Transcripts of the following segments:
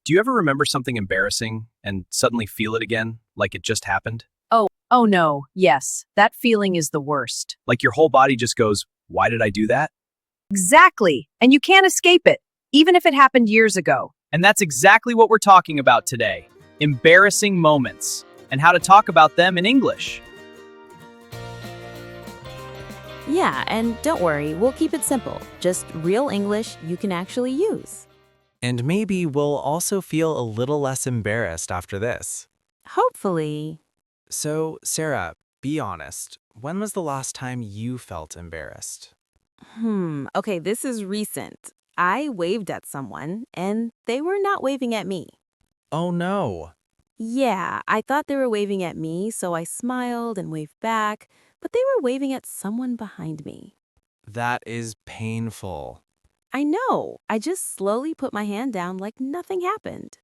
Do you ever remember something embarrassing and suddenly feel it again, like it just happened? Oh no, yes, that feeling is the worst. Like your whole body just goes, why did I do that? Exactly. And you can't escape it, even if it happened years ago. And that's exactly what we're talking about today. Embarrassing moments and how to talk about them in English. Yeah, and don't worry, we'll keep it simple. Just real English you can actually use. And maybe we'll also feel a little less embarrassed after this. Hopefully. So, Sarah, be honest. When was the last time you felt embarrassed? Okay, this is recent. I waved at someone, and they were not waving at me. Oh no. Yeah, I thought they were waving at me, so I smiled and waved back, but they were waving at someone behind me. That is painful. I know. I just slowly put my hand down like nothing happened.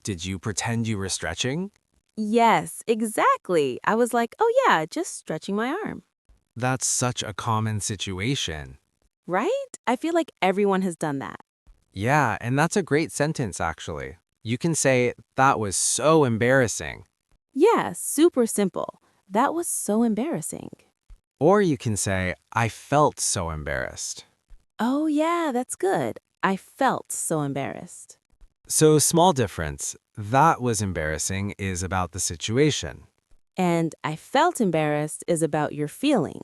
Did you pretend you were stretching? Yes, exactly. I was like, oh yeah, just stretching my arm. That's such a common situation. Right? I feel like everyone has done that. Yeah, and that's a great sentence, actually. You can say, that was so embarrassing. Yeah, super simple. That was so embarrassing. Or you can say, I felt so embarrassed. Oh yeah, that's good. I felt so embarrassed. So, small difference. That was embarrassing is about the situation. And I felt embarrassed is about your feeling.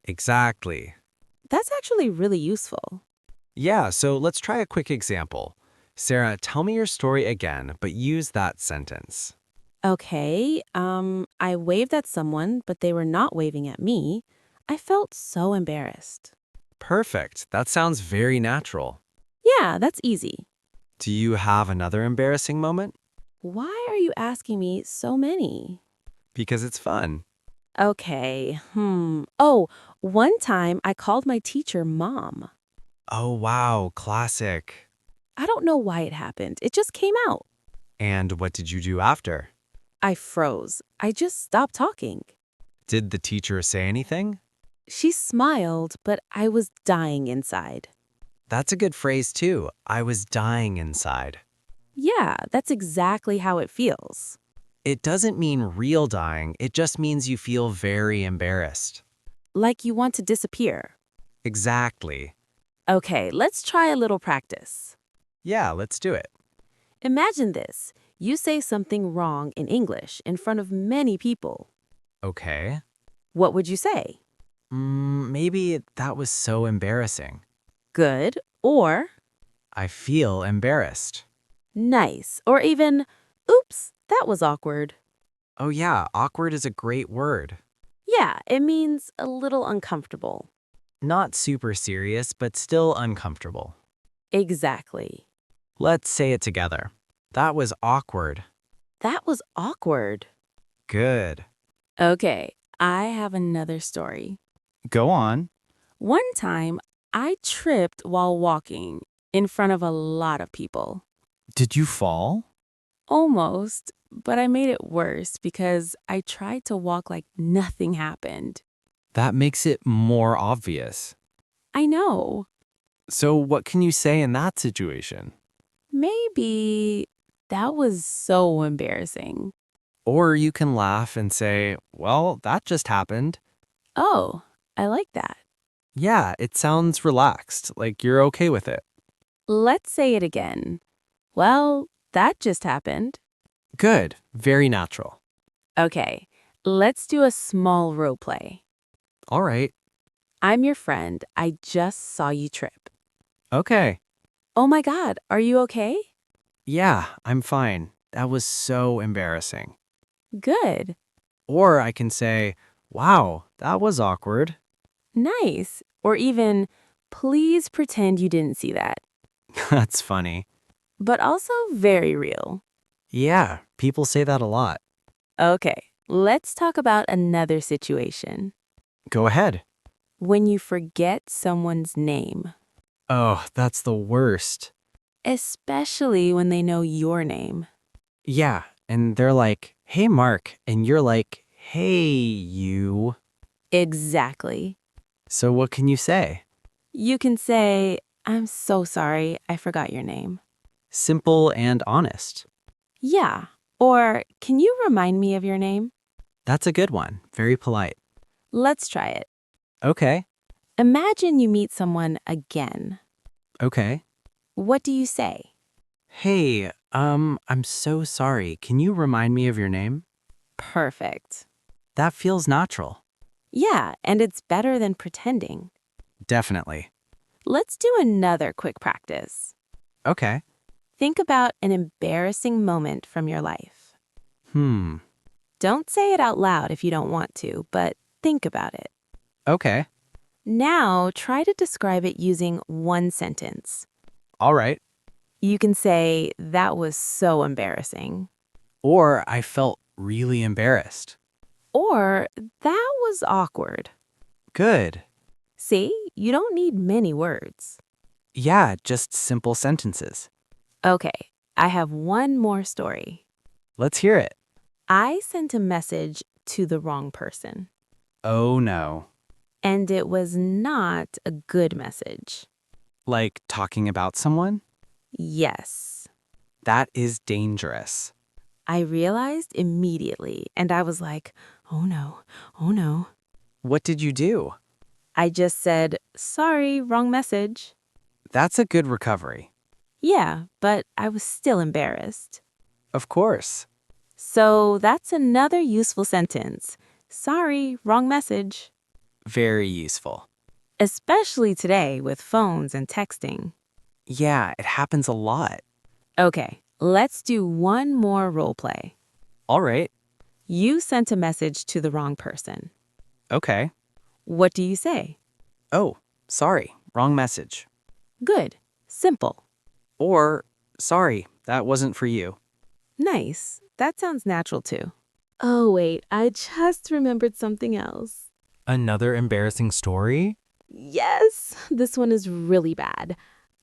Exactly. That's actually really useful. Yeah, so let's try a quick example. Sarah, tell me your story again, but use that sentence. Okay, I waved at someone, but they were not waving at me. I felt so embarrassed. Perfect. That sounds very natural. Yeah, that's easy. Do you have another embarrassing moment? Why are you asking me so many? Because it's fun. Okay, Oh, one time I called my teacher mom. Oh, wow, classic. I don't know why it happened. It just came out. And what did you do after? I froze. I just stopped talking. Did the teacher say anything? She smiled, but I was dying inside. That's a good phrase, too. I was dying inside. Yeah, that's exactly how it feels. It doesn't mean real dying, it just means you feel very embarrassed. Like you want to disappear. Exactly. Okay, let's try a little practice. Yeah, let's do it. Imagine this. You say something wrong in English in front of many people. Okay. What would you say? Maybe that was so embarrassing. Good or I feel embarrassed. nice or even oops, that was awkward. Oh yeah, awkward is a great word. Yeah, it means a little uncomfortable. Not super serious, but still uncomfortable. Exactly. Let's say it together. That was awkward. That was awkward. Good. Okay, I have another story. Go on. One time, I tripped while walking in front of a lot of people. Did you fall? Almost, but I made it worse because I tried to walk like nothing happened. That makes it more obvious. I know. So what can you say in that situation? Maybe that was so embarrassing. Or you can laugh and say, well, that just happened. Oh, I like that. Yeah, it sounds relaxed, like you're okay with it. Let's say it again. Well, that just happened. Good, very natural. Okay, let's do a small role play. All right. I'm your friend. I just saw you trip. Okay. Oh my God, are you okay? Yeah, I'm fine. That was so embarrassing. Good. Or I can say, wow, that was awkward. Nice. Or even, please pretend you didn't see that. That's funny. But also very real. Yeah, people say that a lot. Okay, let's talk about another situation. Go ahead. When you forget someone's name, Oh, that's the worst. especially when they know your name. Yeah, and they're like, hey, Mark. And you're like, hey, you. Exactly. So what can you say? You can say, I'm so sorry, I forgot your name. Simple and honest. Yeah. Or, can you remind me of your name? That's a good one. Very polite. Let's try it. Okay. Imagine you meet someone again. Okay. What do you say? Hey, I'm so sorry. Can you remind me of your name? Perfect. That feels natural. Yeah, and it's better than pretending. Definitely. Let's do another quick practice. Okay. Think about an embarrassing moment from your life. Don't say it out loud if you don't want to, but think about it. Okay. Now, try to describe it using one sentence. All right. You can say, that was so embarrassing. Or I felt really embarrassed. Or, that was awkward. Good. See, you don't need many words. Yeah, just simple sentences. Okay, I have one more story. Let's hear it. I sent a message to the wrong person. Oh no. And it was not a good message. Like talking about someone? Yes. That is dangerous. I realized immediately, and I was like, oh no, oh no. What did you do? I just said, sorry, wrong message. That's a good recovery. Yeah, but I was still embarrassed. Of course. So that's another useful sentence. Sorry, wrong message. Very useful. Especially today with phones and texting. Yeah, it happens a lot. Okay, let's do one more role play. All right. You sent a message to the wrong person. Okay. What do you say? Oh, sorry, wrong message. Good. Simple. Or, sorry, that wasn't for you. Nice. That sounds natural too. Oh, wait, I just remembered something else. Another embarrassing story? Yes, this one is really bad.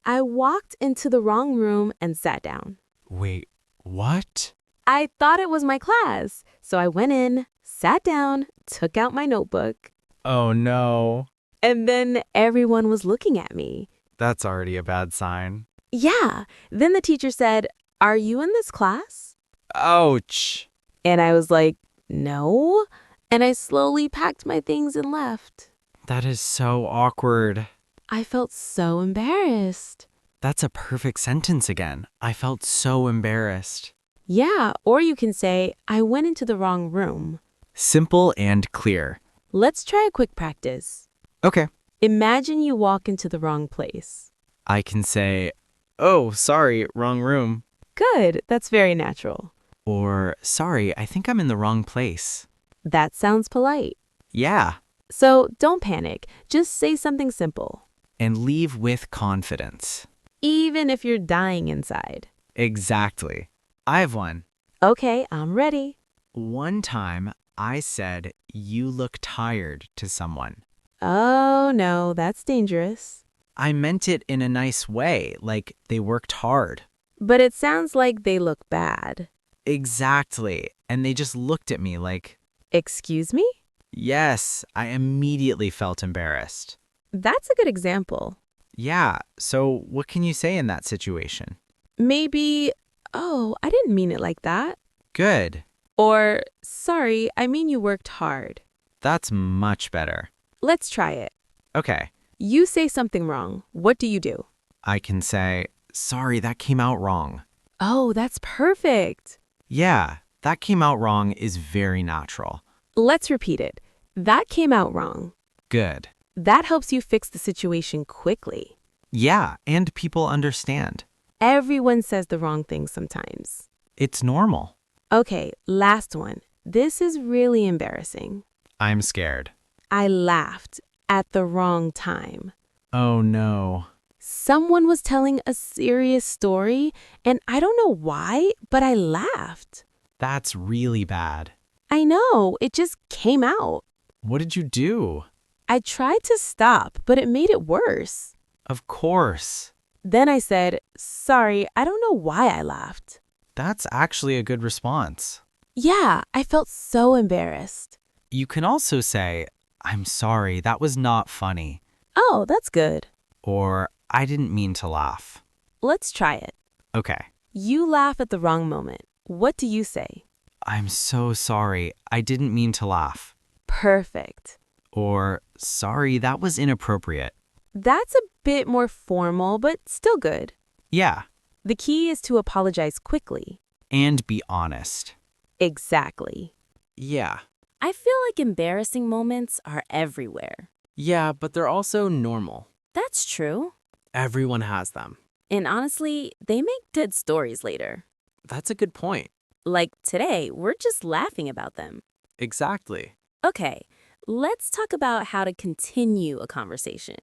I walked into the wrong room and sat down. Wait, what? I thought it was my class, so I went in, sat down, took out my notebook, Oh no. and then everyone was looking at me. That's already a bad sign. Yeah, then the teacher said, "Are you in this class?" Ouch. And I was like, "No." And I slowly packed my things and left. That is so awkward. I felt so embarrassed. That's a perfect sentence again. I felt so embarrassed. Yeah, or you can say, I went into the wrong room. Simple and clear. Let's try a quick practice. Okay. Imagine you walk into the wrong place. I can say, oh, sorry, wrong room. Good, that's very natural. Or, sorry, I think I'm in the wrong place. That sounds polite. Yeah. So don't panic, just say something simple. And leave with confidence. Even if you're dying inside. Exactly. I have one. Okay, I'm ready. One time, I said, you look tired to someone. Oh no, that's dangerous. I meant it in a nice way, like they worked hard. But it sounds like they look bad. Exactly. And they just looked at me like, Excuse me? yes, I immediately felt embarrassed. That's a good example. Yeah, so what can you say in that situation? Maybe, oh, I didn't mean it like that. Good. Or, sorry, I mean you worked hard. That's much better. Let's try it. Okay, You say something wrong. What do you do? I can say, sorry, that came out wrong. Oh, that's perfect. Yeah, that came out wrong is very natural. Let's repeat it. That came out wrong. Good. That helps you fix the situation quickly. Yeah, and people understand. Everyone says the wrong thing sometimes. It's normal. Okay, last one. This is really embarrassing. I'm scared. I laughed at the wrong time. Oh no. Someone was telling a serious story, and I don't know why, but I laughed. That's really bad. I know, it just came out. What did you do? I tried to stop, but it made it worse. Of course. Then I said, sorry, I don't know why I laughed. That's actually a good response. Yeah, I felt so embarrassed. You can also say, I'm sorry, that was not funny. Oh, that's good. Or, I didn't mean to laugh. Let's try it. Okay. You laugh at the wrong moment. What do you say? I'm so sorry. I didn't mean to laugh. Perfect. Or, sorry, that was inappropriate. That's a bit more formal, but still good. Yeah. The key is to apologize quickly. And be honest. Exactly. Yeah. I feel like embarrassing moments are everywhere. Yeah, but they're also normal. That's true. Everyone has them. And honestly, they make good stories later. That's a good point. Like today, we're just laughing about them. Exactly. Okay, let's talk about how to continue a conversation.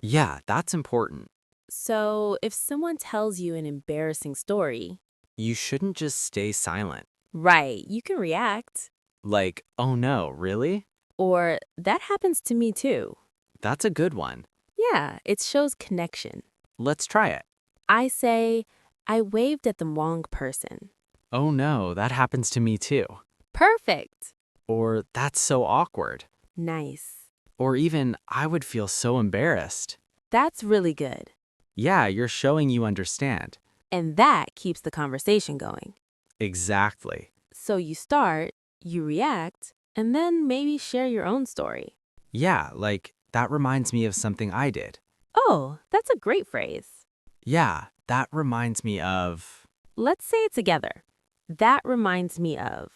Yeah, that's important. So, if someone tells you an embarrassing story, You shouldn't just stay silent. right, you can react. Like, oh no, really? Or, that happens to me too. That's a good one. Yeah, it shows connection. Let's try it. I say, I waved at the wrong person. Oh no, that happens to me too. Perfect. Or that's so awkward. Nice. Or even, I would feel so embarrassed. That's really good. Yeah, you're showing you understand. And that keeps the conversation going. Exactly. So you start, you react, and then maybe share your own story. Yeah, like, that reminds me of something I did. Oh, that's a great phrase. Yeah, that reminds me of... Let's say it together. That reminds me of.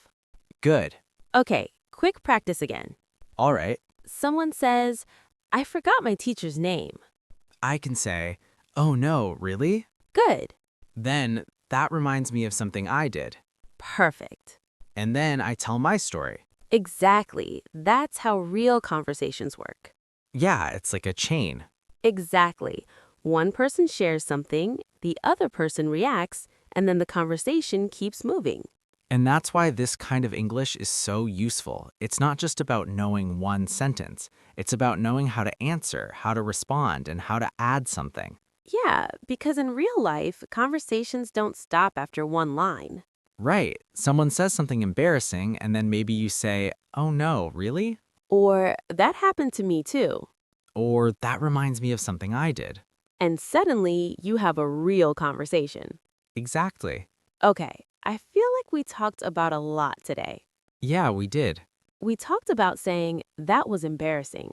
Good. Okay, quick practice again. All right. Someone says, I forgot my teacher's name. I can say, oh no, really? Good. Then, that reminds me of something I did. Perfect. And then I tell my story. Exactly. That's how real conversations work. Yeah, it's like a chain. Exactly. One person shares something, the other person reacts, and then the conversation keeps moving. And that's why this kind of English is so useful. It's not just about knowing one sentence. It's about knowing how to answer, how to respond, and how to add something. Yeah, because in real life, conversations don't stop after one line. Right. Someone says something embarrassing, and then maybe you say, oh no, really? Or, that happened to me too. Or that reminds me of something I did. And suddenly, you have a real conversation. Exactly. Okay, I feel like we talked about a lot today. Yeah, we did. We talked about saying, that was embarrassing,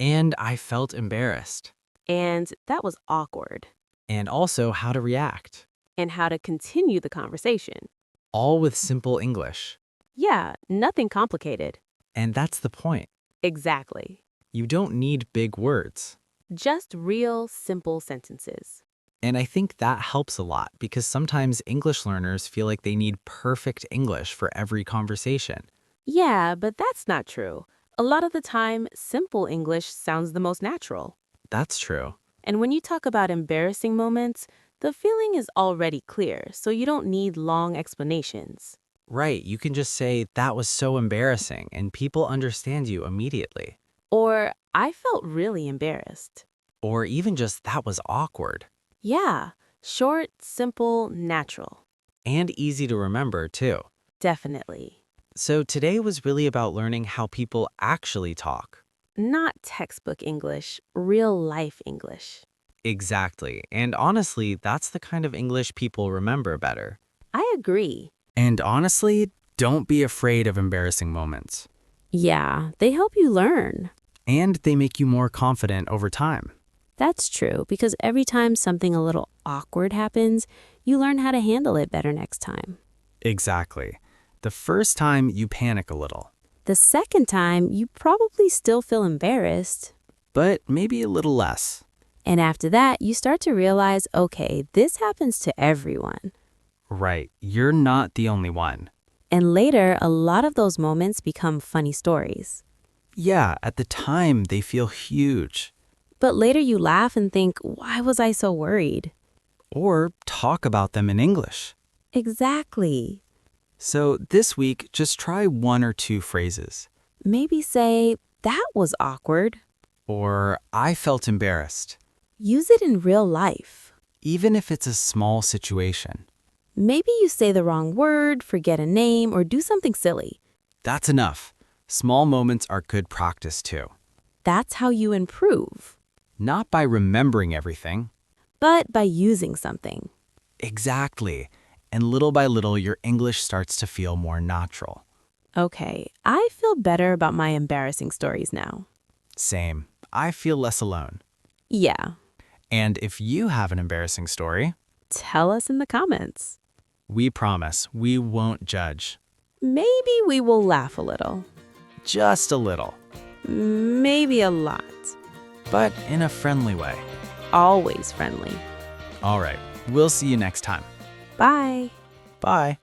And I felt embarrassed. and that was awkward, And also how to react. and how to continue the conversation. All with simple English. Yeah, nothing complicated. And that's the point. Exactly. You don't need big words. Just real, simple sentences. And I think that helps a lot because sometimes English learners feel like they need perfect English for every conversation. Yeah, but that's not true. A lot of the time, simple English sounds the most natural. That's true. And when you talk about embarrassing moments, the feeling is already clear, so you don't need long explanations. Right, you can just say, that was so embarrassing, and people understand you immediately. Or, I felt really embarrassed. Or even just, that was awkward. Yeah, short, simple, natural. And easy to remember, too. Definitely. So today was really about learning how people actually talk. Not textbook English, real life English. Exactly. And honestly, that's the kind of English people remember better. I agree. And honestly, don't be afraid of embarrassing moments. Yeah, they help you learn. And they make you more confident over time. That's true, because every time something a little awkward happens, you learn how to handle it better next time. Exactly. The first time, you panic a little. The second time, you probably still feel embarrassed. But maybe a little less. And after that, you start to realize, okay, this happens to everyone. Right. You're not the only one. And later, a lot of those moments become funny stories. Yeah, at the time, they feel huge. But later you laugh and think, why was I so worried? Or talk about them in English. Exactly. So this week, just try one or two phrases. Maybe say, that was awkward. Or, I felt embarrassed. Use it in real life. Even if it's a small situation. Maybe you say the wrong word, forget a name, or do something silly. That's enough. Small moments are good practice too. That's how you improve. Not by remembering everything. But by using something. Exactly. And little by little, your English starts to feel more natural. Okay, I feel better about my embarrassing stories now. Same. I feel less alone. Yeah, And if you have an embarrassing story, tell us in the comments. we promise we won't judge. Maybe we will laugh a little. Just a little, Maybe a lot. but in a friendly way. Always friendly. All right, we'll see you next time. Bye. Bye.